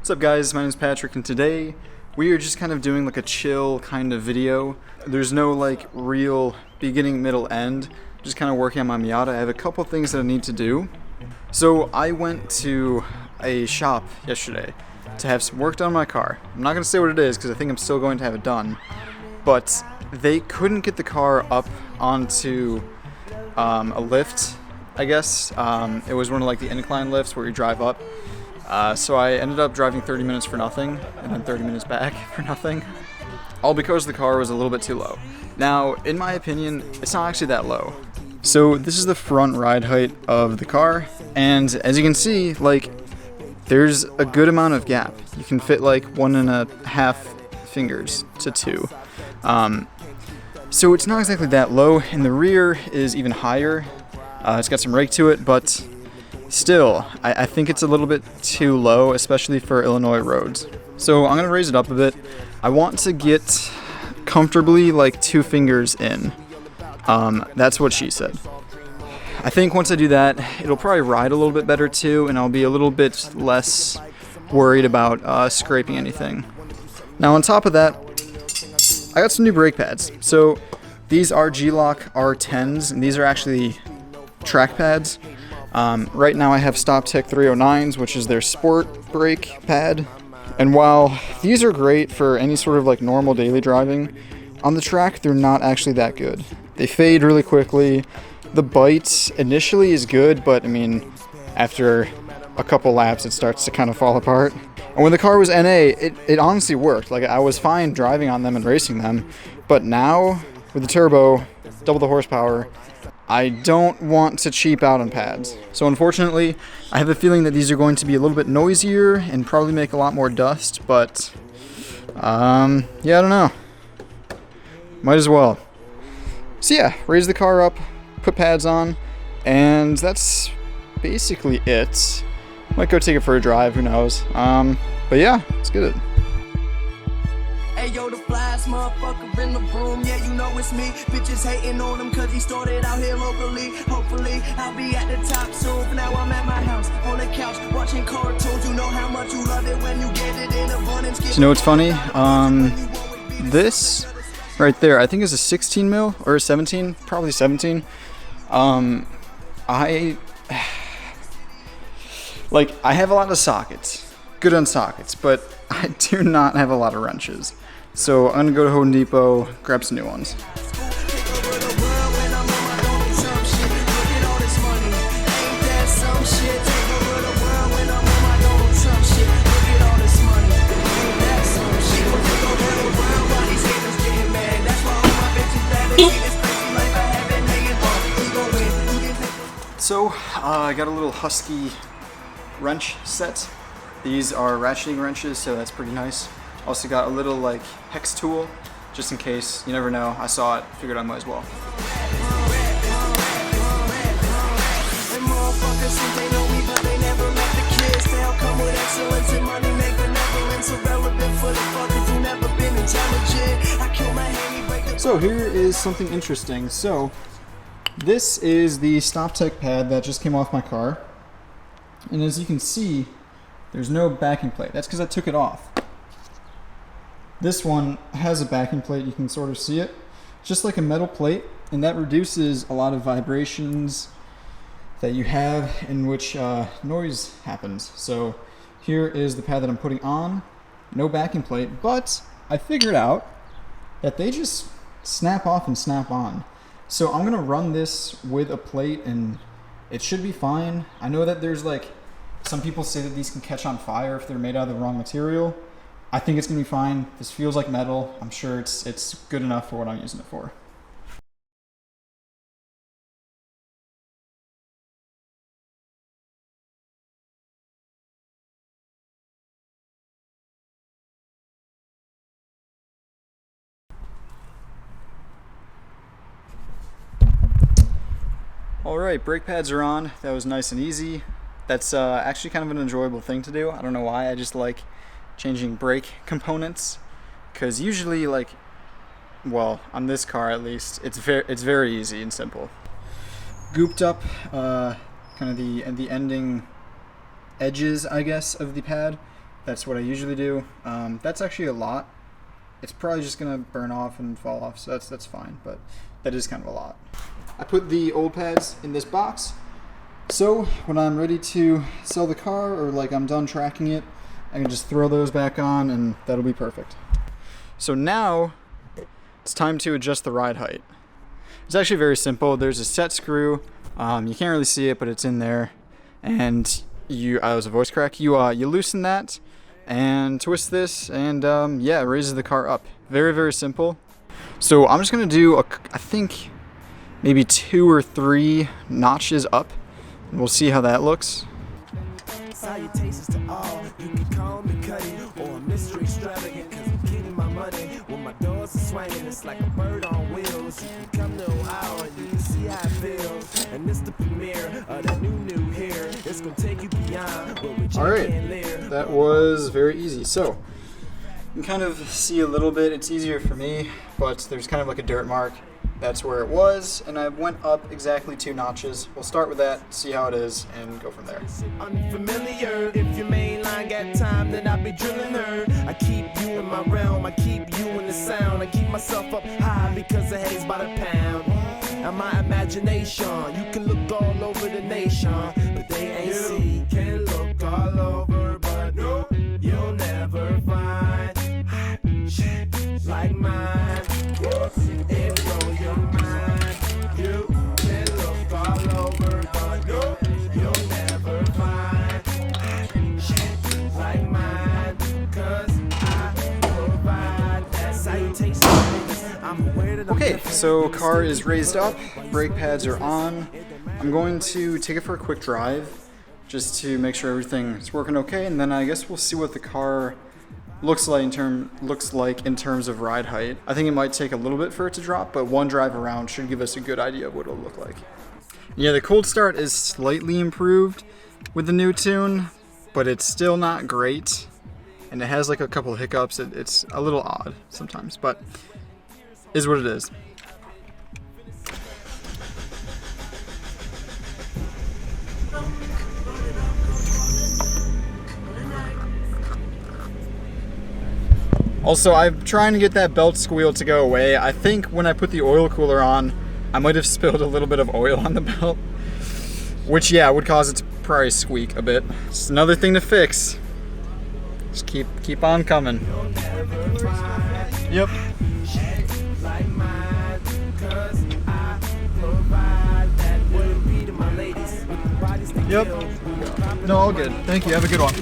What's up guys, my name is Patrick and today we are just kind of doing like a chill kind of video. There's no like real beginning, middle, end. Just kind of working on my Miata. I have a couple things that I need to do. So I went to a shop yesterday to have some work done on my car. I'm not going to say what it is because I think I'm still going to have it done. But they couldn't get the car up onto a lift, I guess. It was one of like the incline lifts where you drive up. So I ended up driving 30 minutes for nothing, and then 30 minutes back for nothing, all because the car was a little bit too low. Now, in my opinion, it's not actually that low. So this is the front ride height of the car, and as you can see, like, there's a good amount of gap. You can fit like 1.5 fingers to 2. So it's not exactly that low, and the rear is even higher. It's got some rake to it, but still, I think it's a little bit too low, especially for Illinois roads. So I'm going to raise it up a bit. I want to get comfortably like 2 fingers in. That's what she said. I think once I do that, it'll probably ride a little bit better too, and I'll be a little bit less worried about scraping anything. Now on top of that, I got some new brake pads. So these are Gloc R10s, and these are actually track pads. Right now I have StopTech 309s, which is their sport brake pad. And while these are great for any sort of like normal daily driving, on the track they're not actually that good. They fade really quickly. The bite initially is good, but I mean, after a couple laps it starts to kind of fall apart. And when the car was NA, it honestly worked. Like, I was fine driving on them and racing them, but now with the turbo, double the horsepower, I don't want to cheap out on pads. So unfortunately, I have a feeling that these are going to be a little bit noisier and probably make a lot more dust, but yeah, I don't know. Might as well. So yeah, raise the car up, put pads on, and that's basically it. Might go take it for a drive, who knows. But yeah, let's get it. Hey yo, the flyest motherfucker in the room, yeah, you know it's me. Bitches hating on him cause he started out here locally. Hopefully, I'll be at the top soon. For now I'm at my house, on the couch, watching cartoons. You know how much you love it when you get it in abundance. So you know what's funny? This right there, I think is a 16 mil or a 17, probably 17. I have a lot of sockets, good on sockets, but I do not have a lot of wrenches. So I'm gonna go to Home Depot, grab some new ones. So I got a little Husky wrench set. These are ratcheting wrenches, so that's pretty nice. Also got a little like hex tool, just in case. You never know. I saw it, figured I might as well. So here is something interesting. So this is the StopTech pad that just came off my car. And as you can see, there's no backing plate. That's because I took it off. This one has a backing plate. You can sort of see it. Just like a metal plate, and that reduces a lot of vibrations that you have in which noise happens. So here is the pad that I'm putting on. No backing plate, but I figured out that they just snap off and snap on. So I'm gonna run this with a plate and it should be fine. I know that there's like, some people say that these can catch on fire if they're made out of the wrong material. I think it's gonna be fine. This feels like metal. I'm sure it's good enough for what I'm using it for. Alright, brake pads are on. That was nice and easy. That's actually kind of an enjoyable thing to do. I don't know why, I just like changing brake components. Because usually, like, well, on this car at least, it's very easy and simple. Gooped up kind of the ending edges, I guess, of the pad That's what I usually do. That's actually a lot. It's probably just gonna burn off and fall off, so that's fine, but that is kind of a lot. I put the old pads in this box, so when I'm ready to sell the car, or like I'm done tracking it, I can just throw those back on and that'll be perfect. So now it's time to adjust the ride height. It's actually very simple. There's a set screw. You can't really see it, but it's in there. And I was a voice crack. You loosen that and twist this, and yeah, it raises the car up. Very, very simple. So I'm just gonna do I think maybe 2 or 3 notches up, and we'll see how that looks. Salutations to all. You can call me Cuddy or Mr. Extravagant, cause I'm getting my money. When my doors are swinging, it's like a bird on wheels. You can come to Ohio and you can see how it feels. And this the premiere of the new here. It's gonna take you beyond where we can live. That was very easy. So you can kind of see a little bit. It's easier for me, but there's kind of like a dirt mark. That's where it was, and I went up exactly 2 notches. We'll start with that, see how it is, and go from there. Unfamiliar, if your main line got time, then I be drilling her. I keep you in my realm, I keep you in the sound. I keep myself up high because the haze by the pound. And my imagination, you can look all over the nation, but they ain't see. You can look all over, but no, you'll never find shit like mine. It blow your mind. You can look all over, but no, you'll never find shit like mine. Cause I provide that salutation. I'm aware that Okay, so car is raised up, brake pads are on. I'm going to take it for a quick drive just to make sure everything is working okay, and then I guess we'll see what the car looks like in terms of ride height. I think it might take a little bit for it to drop, but one drive around should give us a good idea of what it'll look like. Yeah, the cold start is slightly improved with the new tune, but it's still not great, and it has like a couple of hiccups. It's a little odd sometimes, but is what it is. Also, I'm trying to get that belt squeal to go away. I think when I put the oil cooler on, I might have spilled a little bit of oil on the belt, which, yeah, would cause it to probably squeak a bit. It's another thing to fix. Just keep on coming. Yep. Yep. No, all good. Thank you. Have a good one.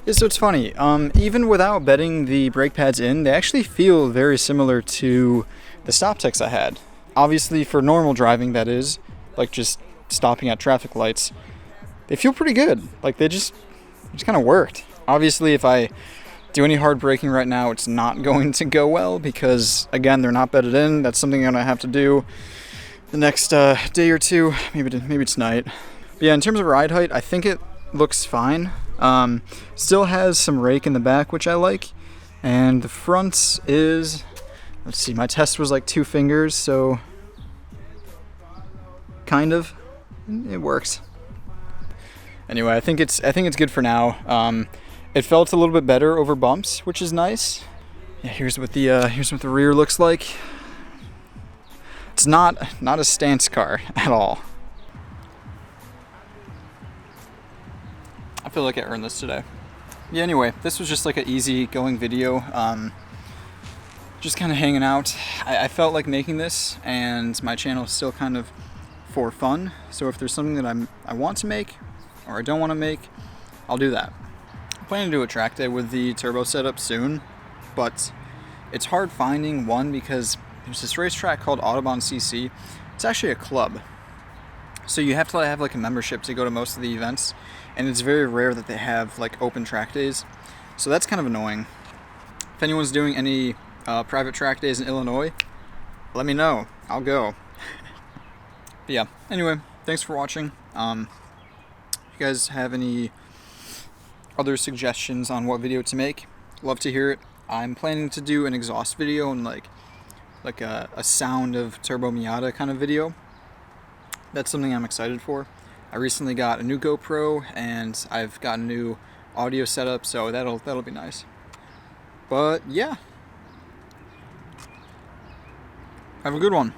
Yeah, so it's funny, even without bedding the brake pads in, they actually feel very similar to the stop techs I had. Obviously for normal driving, that is, like just stopping at traffic lights, they feel pretty good. Like they just kind of worked. Obviously if I do any hard braking right now, it's not going to go well because, again, they're not bedded in. That's something I'm going to have to do the next day or two, maybe tonight. But yeah, in terms of ride height, I think it looks fine. Still has some rake in the back, which I like. And the front is, let's see, my test was like 2 fingers, so kind of, it works. Anyway, I think it's good for now. It felt a little bit better over bumps, which is nice. Yeah, here's what the rear looks like. It's not a stance car at all. I feel like I earned this today. Yeah, anyway, this was just like an easy going video. Just kind of hanging out. I felt like making this, and my channel is still kind of for fun. So if there's something that I want to make or I don't want to make, I'll do that. I'm planning to do a track day with the turbo setup soon, but it's hard finding one because there's this racetrack called Autobahn CC. It's actually a club. So you have to have like a membership to go to most of the events, and it's very rare that they have like open track days. So that's kind of annoying. If anyone's doing any private track days in Illinois, let me know. I'll go. But yeah, anyway, thanks for watching. If you guys have any other suggestions on what video to make, love to hear it. I'm planning to do an exhaust video and like a sound of Turbo Miata kind of video. That's something I'm excited for. I recently got a new GoPro and I've got a new audio setup, so that'll be nice. But yeah, have a good one.